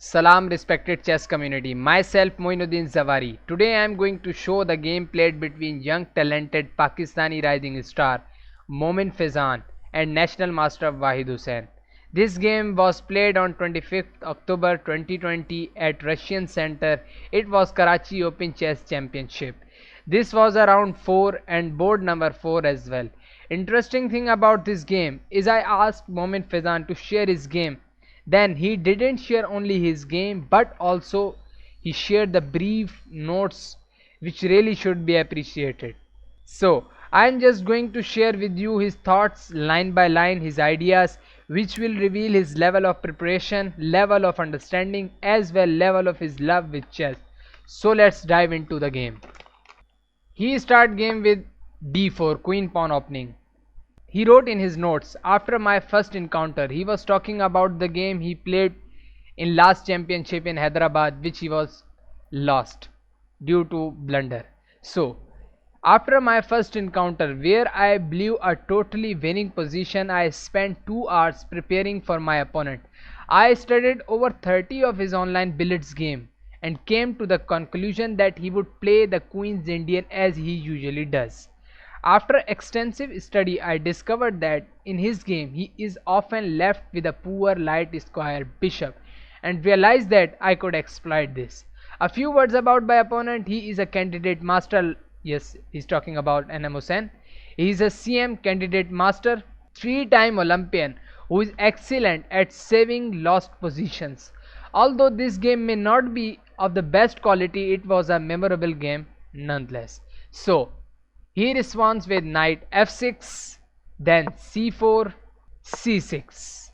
Salam respected chess community, myself Moinuddin Zawari. Today I am going to show the game played between young talented Pakistani rising star Momin Faizan and national master Wahid Hussain. This game was played on 25th October 2020 at Russian Center. It was Karachi Open Chess Championship. This was a round 4 and board number 4 as well. Interesting thing about this game is I asked Momin Faizan to share his game. Then he didn't share only his game but also he shared the brief notes which really should be appreciated. So I'm just going to share with you his thoughts line by line, his ideas which will reveal his level of preparation, level of understanding as well level of his love with chess. So let's dive into the game. He start game with d4 queen pawn opening. He wrote in his notes, after my first encounter, he was talking about the game he played in last championship in Hyderabad which he was lost due to blunder. So, after my first encounter where I blew a totally winning position, I spent 2 hours preparing for my opponent. I studied over 30 of his online billiards game and came to the conclusion that he would play the Queen's Indian as he usually does. After extensive study, I discovered that in his game he is often left with a poor light square bishop and realized that I could exploit this. A few words about my opponent. He is a candidate master. Yes, he's talking about NM Hussain. He is a CM candidate master, 3-time Olympian who is excellent at saving lost positions. Although this game may not be of the best quality, it was a memorable game nonetheless. So, he responds with knight f6, then c4, c6.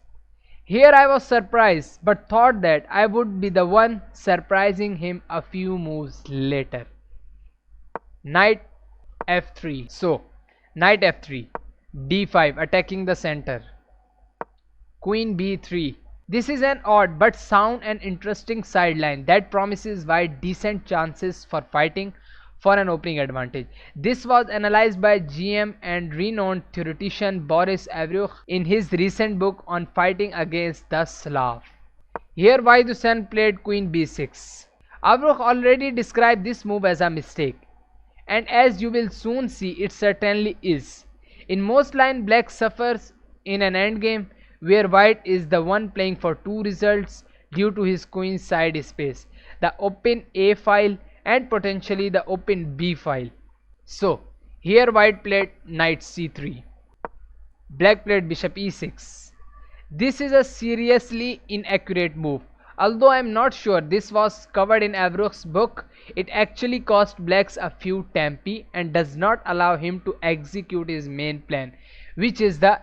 Here I was surprised but thought that I would be the one surprising him a few moves later. Knight f3. So, knight f3, d5 attacking the center, queen b3. This is an odd but sound and interesting sideline that promises wide decent chances for fighting for an opening advantage. This was analyzed by GM and renowned theoretician Boris Avruch in his recent book on fighting against the Slav. Here Wahid Hussain played queen b6. Avruch already described this move as a mistake, and as you will soon see, it certainly is. In most line, black suffers in an endgame where white is the one playing for 2 results due to his queen's side space, the open a file and potentially the open b file. So here white played knight c3, black played bishop e6. This is a seriously inaccurate move. Although I am not sure this was covered in Avruch's book, it actually cost blacks a few tempi and does not allow him to execute his main plan, which is the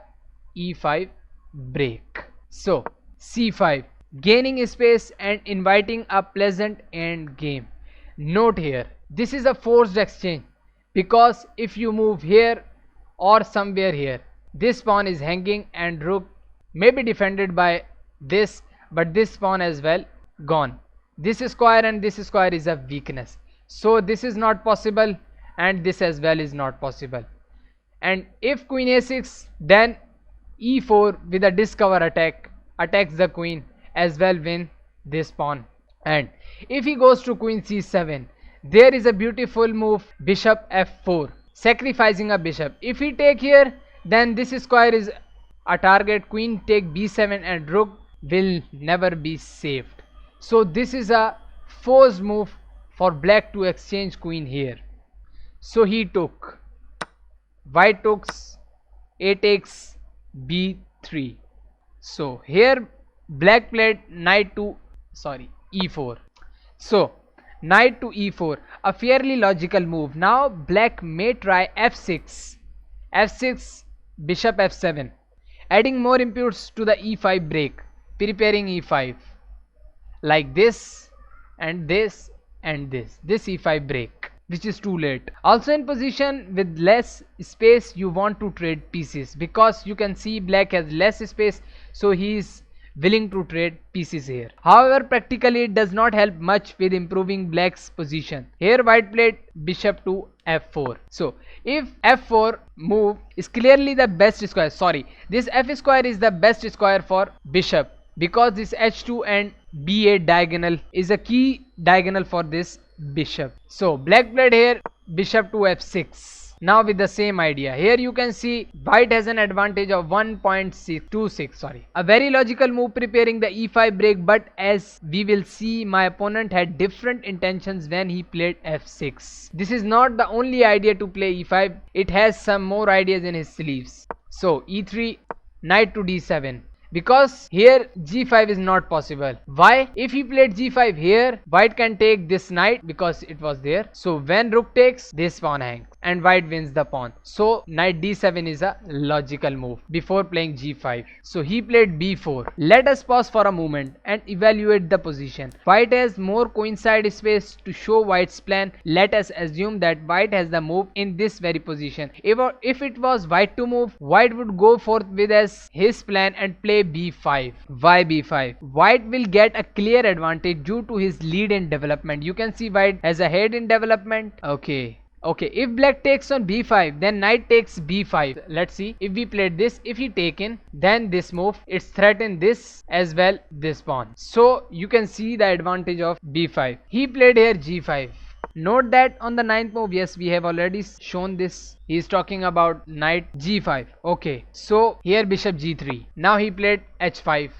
e5 break. So c5, gaining space and inviting a pleasant end game. Note here, this is a forced exchange because if you move here or somewhere here, this pawn is hanging and rook may be defended by this, but this pawn as well gone. This square and this square is a weakness. So this is not possible and this as well is not possible. And if queen a6, then e4 with a discover attack attacks the queen as well, win this pawn. And if he goes to queen c7, there is a beautiful move bishop f4, sacrificing a bishop. If he take here, then this square is a target, queen take b7 and rook will never be saved. So this is a forced move for black to exchange queen here. So he took, white takes, a takes b3. So here black played knight to e4. So knight to e4, a fairly logical move. Now black may try f6, bishop f7, adding more inputs to the e5 break, preparing e5 like this and this and this e5 break, which is too late. Also in position with less space, you want to trade pieces because you can see black has less space, so he is willing to trade pieces here. However, practically it does not help much with improving black's position. Here white played bishop to f4. So if f4 move is clearly the best square, this f square is the best square for bishop because this h2 and b8 diagonal is a key diagonal for this bishop. So black played here bishop to f6. Now with the same idea, here you can see white has an advantage of 1.26, sorry. A very logical move preparing the e5 break, but as we will see, my opponent had different intentions when he played f6. This is not the only idea to play e5, it has some more ideas in his sleeves. So e3, knight to d7. Because here g5 is not possible. Why? If he played g5 here, white can take this knight because it was there. So when rook takes, this pawn hangs and white wins the pawn. So knight d7 is a logical move before playing g5. So he played b4. Let us pause for a moment and evaluate the position. White has more coincide space to show white's plan. Let us assume that white has the move in this very position. If it was white to move, white would go forth with as his plan and play b5. Why b5? White will get a clear advantage due to his lead in development. You can see white has a head in development. Okay, if black takes on b5, then knight takes b5. Let's see, if we played this, if he taken, then this move, it's threatened this as well, this pawn. So you can see the advantage of b5. He played here g5. Note that on the ninth move, yes, we have already shown this. He is talking about knight g5. Okay, so here bishop g3. Now he played h5.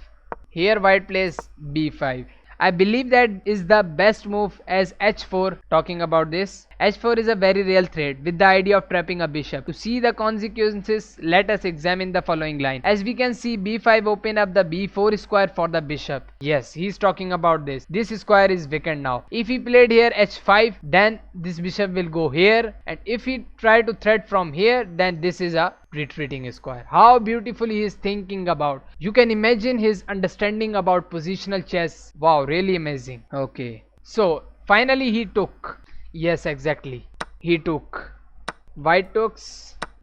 Here white plays b5. I believe that is the best move as h4. Talking about this, h4 is a very real threat with the idea of trapping a bishop. To see the consequences, let us examine the following line. As we can see, b5 open up the b4 square for the bishop. Yes, he is talking about this. This square is vacant now. If he played here h5, then this bishop will go here, and if he try to threat from here, then this is a retreating square. How beautifully he is thinking about. You can imagine his understanding about positional chess. Wow, really amazing. Okay, so finally he took. Yes, exactly, he took. White took,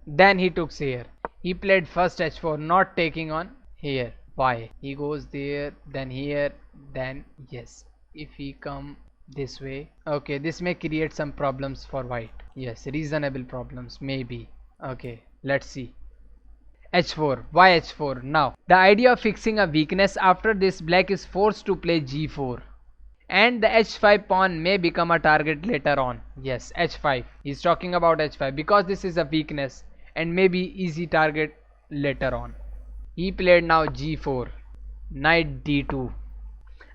then he took here. He played first h4, not taking on here. Why? He goes there, then here, then yes, if he come this way, okay, this may create some problems for white. Yes, reasonable problems maybe. Okay, let's see. h4. Why h4? Now the idea of fixing a weakness, after this black is forced to play g4 and the h5 pawn may become a target later on. Yes, h5, he's talking about h5 because this is a weakness and may be easy target later on. He played now g4, knight d2.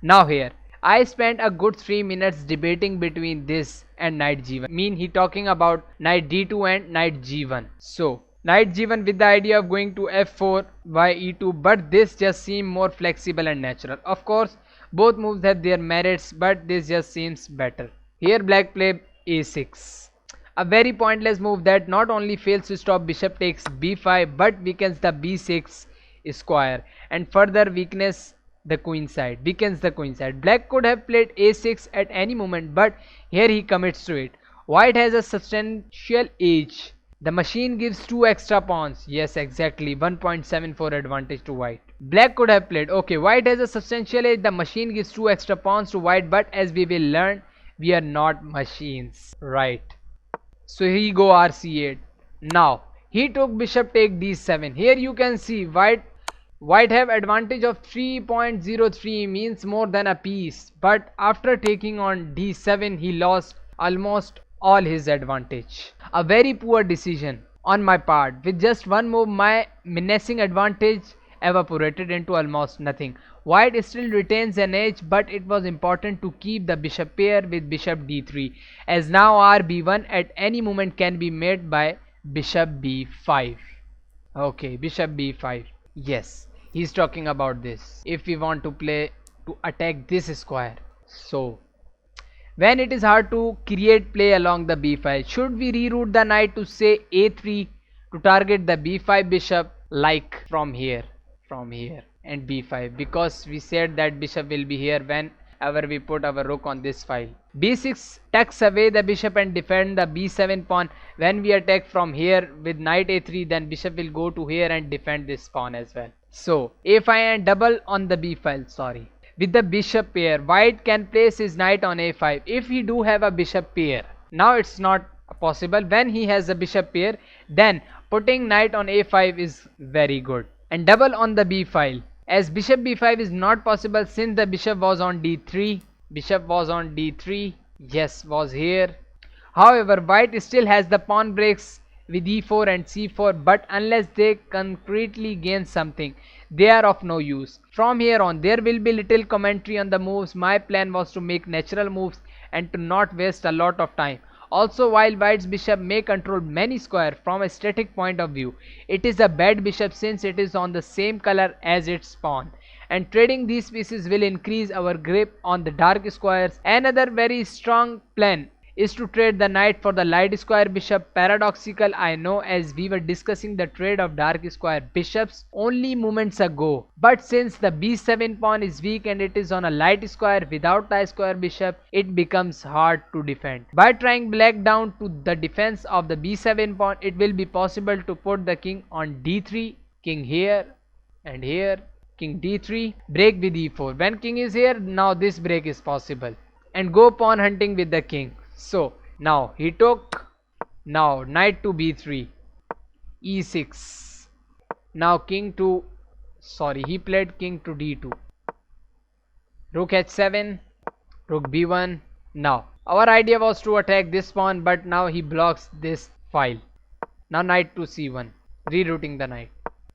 Now here I spent a good 3 minutes debating between this and knight g1. Mean he talking about knight d2 and knight g1. So knight g1 with the idea of going to f4 by e2, but this just seemed more flexible and natural. Of course both moves have their merits, but this just seems better. Here black played a6, a very pointless move that not only fails to stop bishop takes b5 but weakens the b6 square and further weakens the queen side. Black could have played a6 at any moment, but here he commits to it. White has a substantial edge. The machine gives 2 extra pawns. Yes, exactly, 1.74 advantage to white. Black could have played, okay, white has a substantial edge, the machine gives 2 extra pawns to white, but as we will learn, we are not machines, right? So he go rc8. Now he took bishop take d7. Here you can see white have advantage of 3.03, means more than a piece, but after taking on d7 he lost almost all his advantage. A very poor decision on my part. With just one move, my menacing advantage evaporated into almost nothing. White still retains an edge, but it was important to keep the bishop pair with bishop d3, as now rb1 at any moment can be made by bishop b5. Okay, bishop b5. Yes, he's talking about this. If we want to play to attack this square, so when it is hard to create play along the b5, should we reroute the knight to say a3 to target the b5 bishop, like from here and b5, because we said that bishop will be here whenever we put our rook on this file. b6 tucks away the bishop and defend the b7 pawn. When we attack from here with knight a3, then bishop will go to here and defend this pawn as well. So a5 and double on the b file, sorry. With the bishop pair, white can place his knight on a5 if he do have a bishop pair. Now it's not possible. When he has a bishop pair, then putting knight on a5 is very good. And double on the b file. as bishop b5 is not possible since the bishop was on d3. Bishop was on d3. Yes, was here. However, white still has the pawn breaks with e4 and c4, but unless they concretely gain something, they are of no use. From here on, there will be little commentary on the moves. My plan was to make natural moves and to not waste a lot of time. Also, while white's bishop may control many squares from a static point of view, it is a bad bishop since it is on the same color as its pawn, and trading these pieces will increase our grip on the dark squares. Another very strong plan is to trade the knight for the light square bishop. Paradoxical, I know, as we were discussing the trade of dark square bishops only moments ago, but since the b7 pawn is weak and it is on a light square without a square bishop, it becomes hard to defend. By trying black down to the defense of the b7 pawn, it will be possible to put the king on d3, king here and here, king d3, break with e4. When king is here, now this break is possible, and go pawn hunting with the king. So now he took, now knight to b3, e6, now king to, he played king to d2, rook h7, rook b1. Now our idea was to attack this pawn, but now he blocks this file. Now knight to c1, rerouting the knight,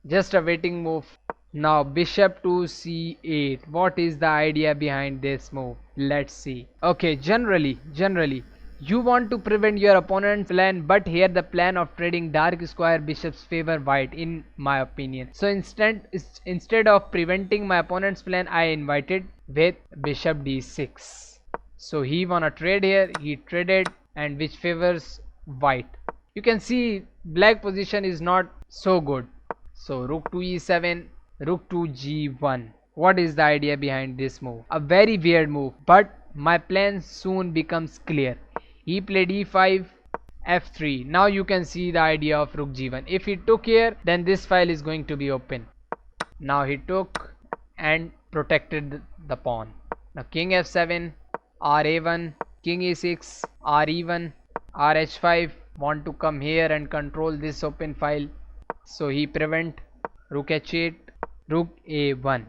just a waiting move. Now bishop to c8. What is the idea behind this move? Let's see. Okay, generally you want to prevent your opponent's plan, but here the plan of trading dark square bishops favor white in my opinion. So instead of preventing my opponent's plan, I invited with bishop d6. So he wanna trade here, he traded, and which favors white. You can see black position is not so good. So rook to e7, rook to g1. What is the idea behind this move? A very weird move, but my plan soon becomes clear. He played e5, f3. Now you can see the idea of rook g1. If he took here, then this file is going to be open. Now he took and protected the pawn. Now king f7, ra1, king e6, re1, rh5. Want to come here and control this open file, so he prevent. Rook h8, rook a1,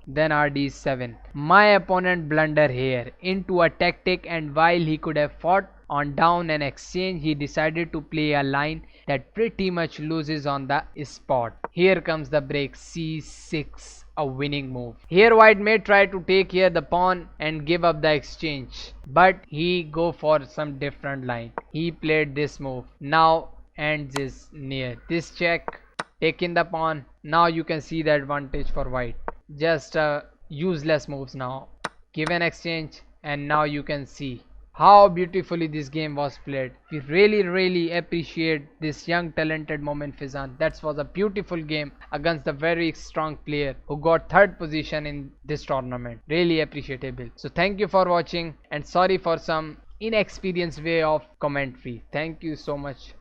then rd7. My opponent blunder here into a tactic, and while he could have fought on down and exchange, he decided to play a line that pretty much loses on the spot. Here comes the break, c6, a winning move. Here white may try to take here the pawn and give up the exchange, but he go for some different line. He played this move. Now ends is near. This check, taking the pawn. Now you can see the advantage for white. Just useless moves now. Give an exchange, and now you can see how beautifully this game was played. We really appreciate this young talented Momin Fizan. That was a beautiful game against a very strong player who got third position in this tournament. Really appreciable. So thank you for watching, and sorry for some inexperienced way of commentary. Thank you so much.